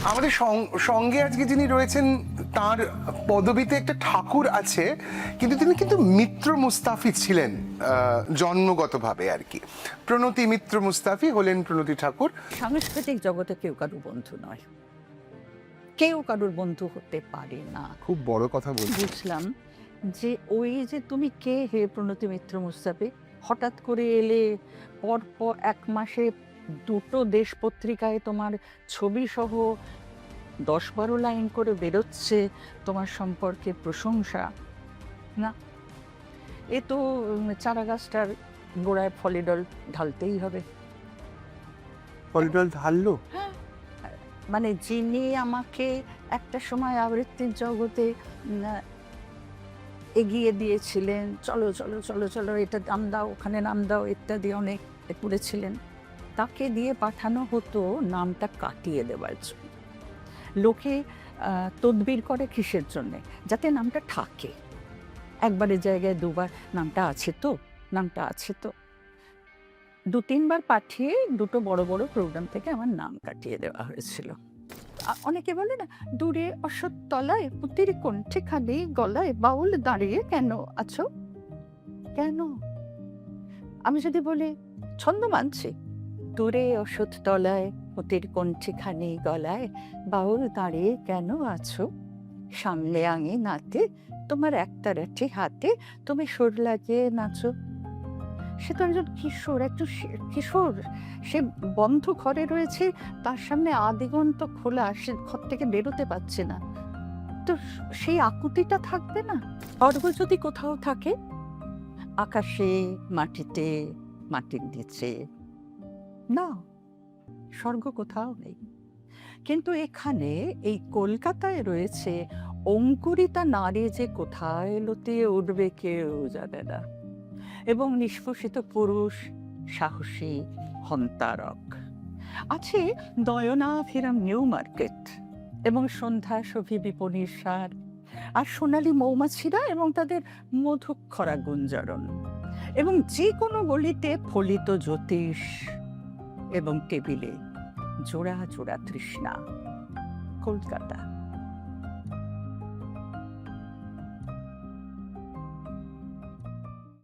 আমাদের সঙ্গে আজকে যিনি রয়েছেন তার পদবিতে একটা ঠাকুর আছে, কিন্তু তিনি কিন্তু মিত্র মুস্তাফি ছিলেন জন্মগতভাবে আর কি। প্রণতি মিত্র মুস্তাফি হলেন প্রণতি ঠাকুর। সাংস্কৃতিক জগতে কেউ কারুর বন্ধু নয়, কেউ কারুর বন্ধু হতে পারে না। খুব বড় কথা বলছি। বুঝলাম যে ওই যে তুমি কে হে প্রণতি মিত্র মুস্তাফি, হঠাৎ করে এলে, পর 1 মাসে 2টো দেশ পত্রিকায় তোমার ছবি সহ 10-12 লাইন করে বেরোচ্ছে তোমার সম্পর্কে প্রশংসা। না, এ তো চারা গাছটার গোড়ায় ফলিডল ঢালতেই হবে। ফলিডল ঢাললো? মানে যিনি আমাকে একটা সময় আবৃত্তির জগতে এগিয়ে দিয়েছিলেন, চলো চলো চলো চলো, এটা নাম দাও, ওখানে নাম দাও ইত্যাদি অনেক করেছিলেন, তাকে দিয়ে পাঠানো হতো নামটা কাটিয়ে দেওয়ার জন্য। লোকে তদবির করে কিসের জন্যে? যাতে নামটা থাকে। একবারের জায়গায় দুবার নামটা আছে তো, নামটা আছে তো। 2-3 বার পাঠিয়ে 2টো বড় বড় প্রোগ্রাম থেকে আমার নাম কাটিয়ে দেওয়া হয়েছিল। অনেকে বলে না, দূরে অশ্বত্থ তলায় পুতির কণ্ঠে খালি গলায় বাউল দাঁড়িয়ে কেন আছো? কেন? আমি যদি বলি ছন্দ মানছি, দূরে অশ্বত্থ তলায় পুতির কণ্ঠে খানি গলায় বাউল দাঁড়িয়ে কেন আছো? সামলে আঙে নাতে তোমার একতারাটি হাতে তুমি সুর লাগিয়ে নাচো। সে তো একজন কিশোর, একজন কিশোর, সে বন্ধ ঘরে রয়েছে, তার সামনে আদিগন্ত খোলা, সে ঘর থেকে বেরোতে পারছে না। তো সেই আকুতিটা থাকবে না? স্বর্গ যদি কোথাও থাকে, আকাশে, মাটিতে, মাটির নিচে, না, স্বর্গ কোথাও নেই। কিন্তু এখানে এই কলকাতায় রয়েছে অঙ্কুরিতা নারী, যে কোথায় লতিয়ে উঠবে কেউ জানে না, এবং নিষ্পোষিত পুরুষ, সাহসী হন্তারক। আছে দয়নাভিরাম নিউ মার্কেট এবং সন্ধ্যা সভি বিপণীর সার, আর সোনালী মৌমাছিরা এবং তাদের মধুক্ষরা গুঞ্জরণ, এবং যে কোনো গলিতে ফলিত জ্যোতিষ, এবং টেবিলে জোড়া জোড়া তৃষ্ণা। কলকাতা।